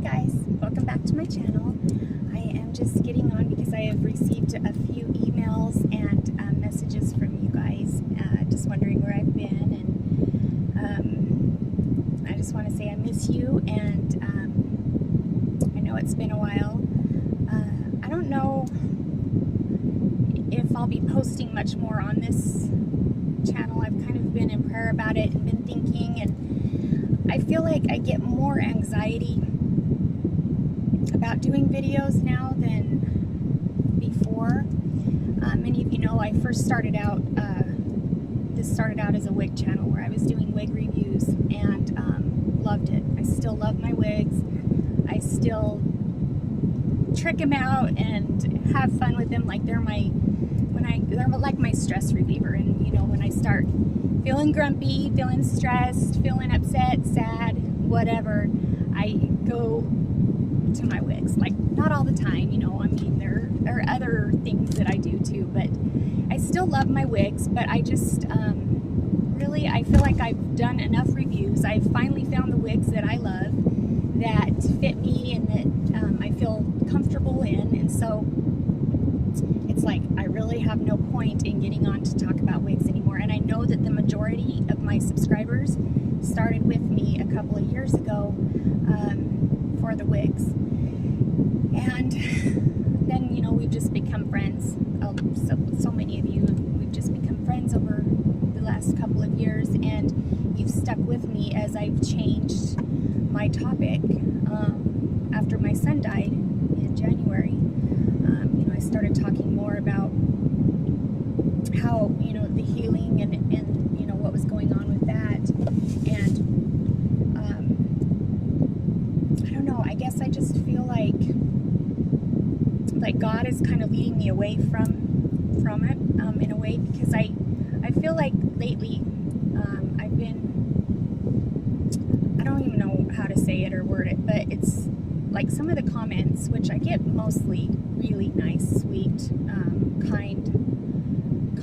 guys, welcome back to my channel. I am just getting on because I have received a few emails and messages from you guys just wondering where I've been, and I just want to say I miss you, and I know it's been a while. I don't know if I'll be posting much more on this channel. I've kind of been in prayer about it and been thinking, and I feel like I get more anxiety about doing videos now than before. Many of you know I first started out, this started out as a wig channel where I was doing wig reviews, and loved it. I still love my wigs. I still trick them out and have fun with them. Like they're like my stress reliever. And you know, when I start feeling grumpy, feeling stressed, feeling upset, sad, whatever, I go to my wigs. Like, not all the time, you know, I mean, there are other things that I do too, but I still love my wigs. But I just really, I feel like I've done enough reviews. I've finally found the wigs that I love, that fit me, and that I feel comfortable in. And so it's like I really have no point in getting on to talk about wigs anymore. And I know that the majority of my subscribers started with me a couple of years ago for the wigs. And then, you know, we've just become friends. So many of you, we've just become friends over the last couple of years, and you've stuck with me as I've changed my topic. After my son died in January, you know, I started talking more about how, you know, the healing and you know, what was going on with that. And I don't know, I guess I just feel like God is kind of leading me away from it, in a way, because I feel like lately I've been, I don't even know how to say it or word it, but it's like some of the comments, which I get mostly really nice, sweet, kind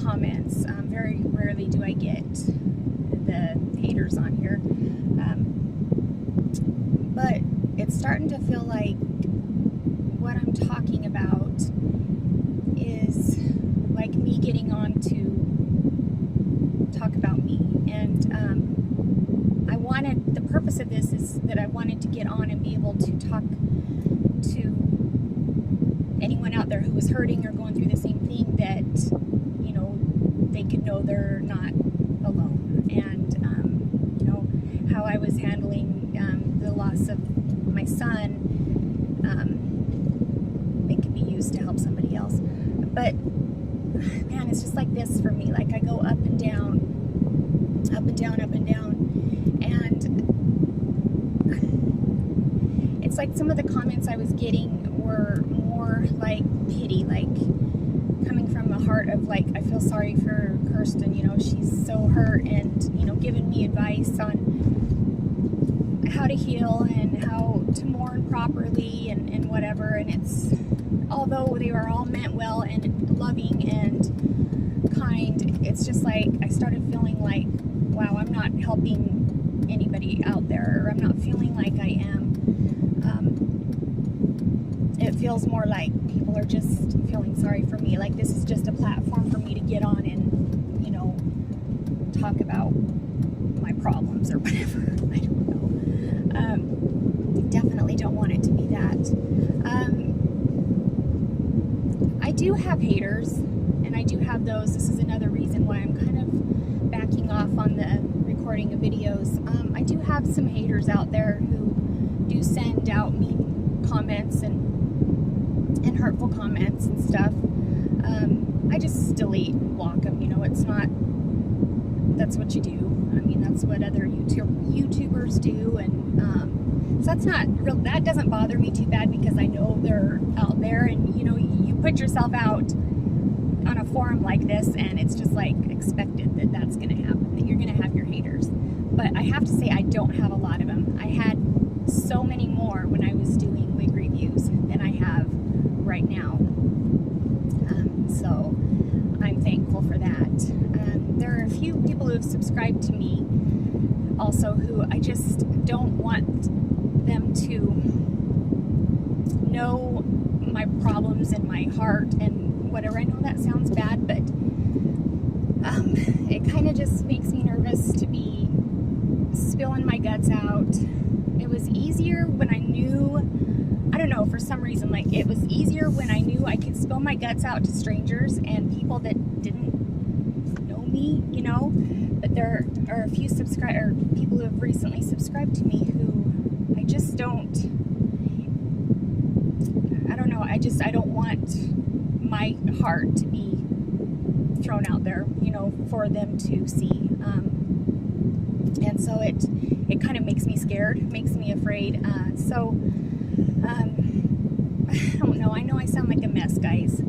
comments. Very rarely do I get the haters on here, but it's starting to feel like what I'm talking about is like me getting on to talk about me. And I wanted, the purpose of this is that I wanted to get on and be able to talk to anyone out there who was hurting or going through the same thing, that, you know, they could know they're not alone. And you know, how I was handling the loss of my son, it could be used to help somebody else. But man, it's just like this for me. Like I go up and down, up and down, up and down. And it's like some of the comments I was getting were more like pity, like coming from the heart of like, I feel sorry for Kirsten, you know, she's so hurt, and, you know, giving me advice on how to heal and how to mourn properly and whatever. And it's, although they were all meant well and loving and kind, it's just like I started feeling like, wow, I'm not helping anybody out there, or I'm not feeling like I am. It feels more like people are just feeling sorry for me, like this is just a platform for me to get on and, you know, talk about my problems or whatever. I don't know. Definitely don't want it to be that. I do have haters, and I do have those. This is another reason why I'm kind of backing off on the recording of videos. I do have some haters out there who do send out mean comments and hurtful comments and stuff. I just delete and block them. You know, it's not, that's what you do. I mean, that's what other YouTubers do, and so that's not real, that doesn't bother me too bad, because I know they're out there, and, you know, you put yourself out on a forum like this, and it's just like expected that that's going to happen, that you're going to have your haters. But I have to say, I don't have a lot of them. I had so many more when I was doing wig reviews than I have right now. So I'm thankful for that. There are a few people who have subscribed to me also who I just don't want them to know my problems in my heart and whatever. I know that sounds bad, but it kind of just makes me nervous to be spilling my guts out. It was easier when I knew, I don't know, for some reason, like it was easier when I knew I could spill my guts out to strangers and people that didn't know me, you know. But there are a few people who have recently subscribed to me who I just don't, I don't know, I don't want my heart to be thrown out there, you know, for them to see. And so it kind of makes me scared, makes me afraid. I don't know. I know I sound like a mess, guys.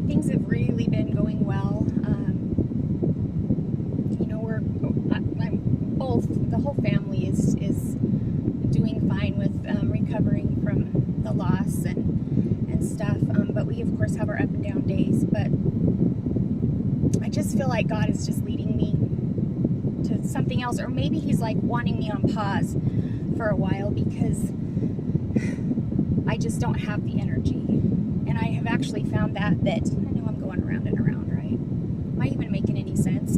Things have really been going well. You know, the whole family is doing fine with recovering from the loss and stuff. But we, of course, have our up and down days. But I just feel like God is just leading me to something else, or maybe He's like wanting me on pause for a while because I just don't have the energy. And I have actually found that I know I'm going around and around, right? Am I even making any sense?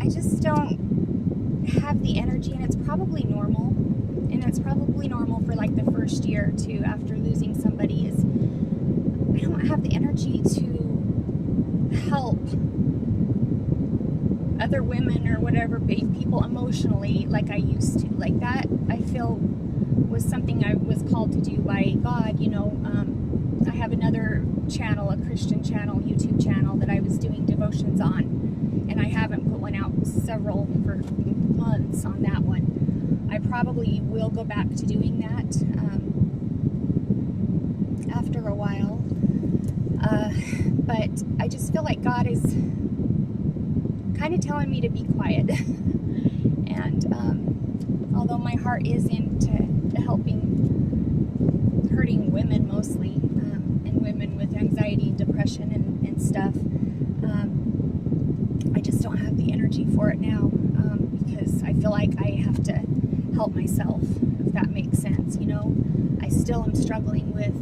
I just don't have the energy, and it's probably normal. And it's probably normal for like the first year or two after losing somebody, is I don't have the energy to help other women or whatever, people emotionally like I used to. Like that, I feel, was something I was called to do by God, you know. I have another channel, a Christian channel, YouTube channel that I was doing devotions on, and I haven't put one out for months on that one. I probably will go back to doing that after a while, but I just feel like God is kind of telling me to be quiet. And although my heart is into helping hurting women mostly, and women with anxiety and depression and stuff, I just don't have the energy for it now, because I feel like I have to help myself, if that makes sense, you know. I still am struggling with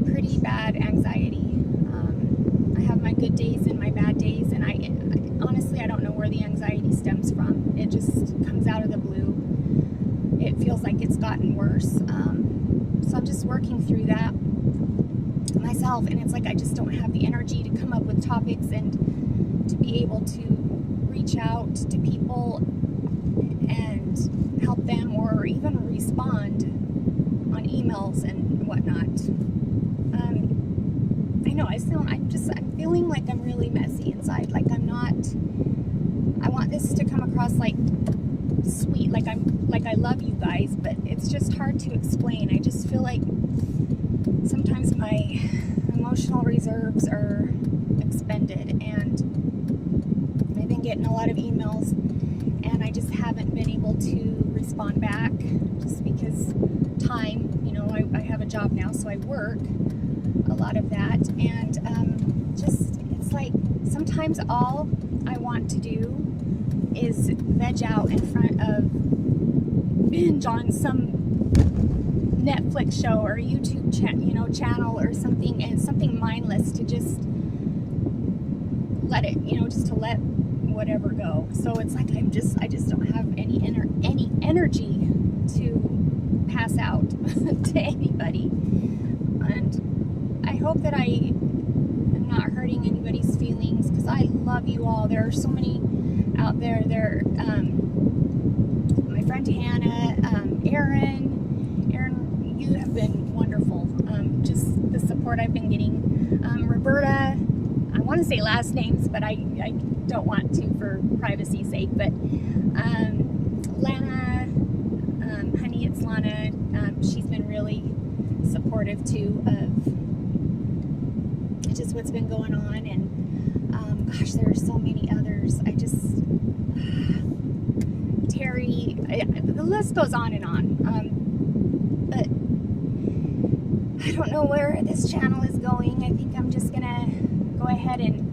pretty bad anxiety. I have my good days and my bad days, and I honestly, I don't know where the anxiety stems from. It just comes out of the blue. It feels like it's gotten worse. So I'm just working through that myself, and it's like I just don't have the energy to come up with topics and to be able to reach out to people and help them, or even respond on emails and whatnot. I know I'm feeling like I'm really messy inside. Like I'm not, I want this to come across like sweet, like I love you guys, but it's just hard to explain. I just feel like sometimes my emotional reserves are expended, and I've been getting a lot of emails, and I just haven't been able to respond back just because time, you know, I have a job now, so I work a lot of that, and just, it's like sometimes all I want to do is veg out in front of, binge on some Netflix show or YouTube channel or something, and something mindless to just let it, you know, just to let whatever go. So it's like I just don't have any energy to pass out to anybody, and I hope that I am not hurting anybody's feelings, because I love you all. There are so many out there. My friend Hannah, Erin, you have been wonderful. Just the support I've been getting. Roberta, I want to say last names, but I don't want to for privacy's sake. But Lana, honey, it's Lana. She's been really supportive too of just what's been going on, and gosh, there are so many others. Terry, the list goes on and on. But I don't know where this channel is going. I think I'm just gonna go ahead and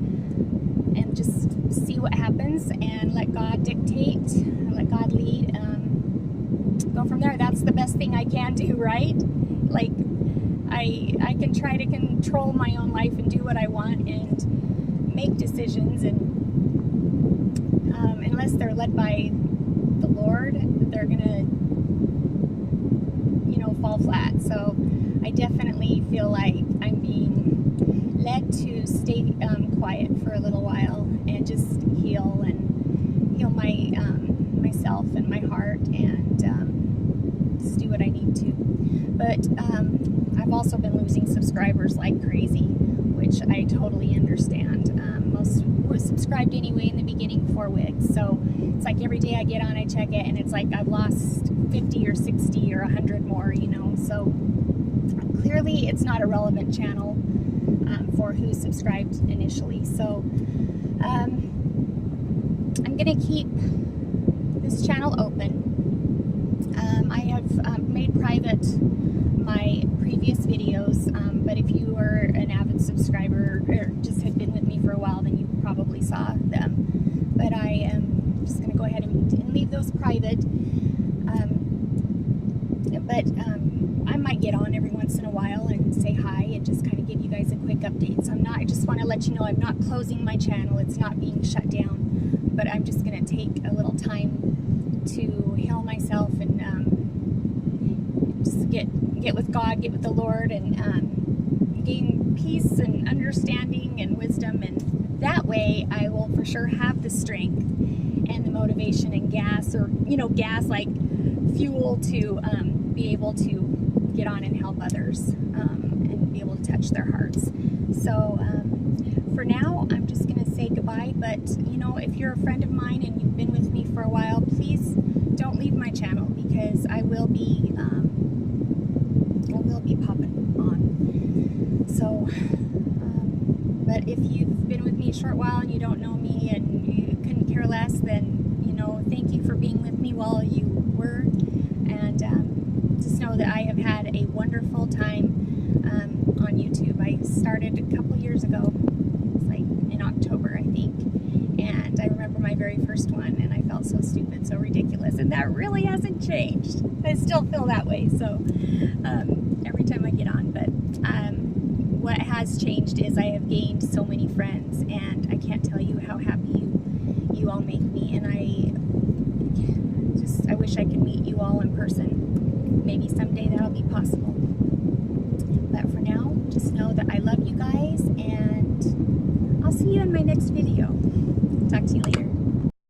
just see what happens and let God dictate, let God lead. go from there. That's the best thing I can do, right? Like, I can try to control my own life and do what I want and make decisions, and unless they're led by the Lord, they're gonna, you know, fall flat. So I definitely feel like I'm being led to stay quiet for a little while and just heal my myself and my heart, and just do what I need to. But I've also been losing subscribers like crazy, which I totally understand. Most were subscribed anyway in the beginning 4 weeks, so it's like every day I get on, I check it, and it's like I've lost 50 or 60 or 100 more, you know. So clearly it's not a relevant channel for who subscribed initially. So I'm gonna keep this channel open. I have made private my previous videos, but if you were an avid subscriber or just had been with me for a while, then you probably saw them. But I am just going to go ahead and leave those private. I might get on every once in a while and say hi and just kind of give you guys a quick update. So I just want to let you know I'm not closing my channel. It's not being shut down, but I'm just going to take a little time to heal myself and just get with God, get with the Lord, and gain peace and understanding and wisdom, and that way I will for sure have the strength and the motivation and gas, or gas like fuel, to be able to get on and help others, and be able to touch their hearts. So for now, I'm just gonna say goodbye. But if you're a friend of mine and you've been with me for a while, please don't leave my channel, because I will be popping on. So but if you've been with me a short while and you don't know me and you couldn't care less, then thank you for being with me while you were, and just know that I have had a wonderful time on YouTube. I started a couple years ago. It's like in October, I think, and I remember my very first one, and I felt so stupid, so ridiculous, and that really hasn't changed. I still feel that way, so every time I get on. But what has changed is I have gained so many friends, and I can't tell you how happy you all make me, and I wish I could meet you all in person. Maybe someday that'll be possible. But for now, just know that I love you guys, and I'll see you in my next video. Talk to you later.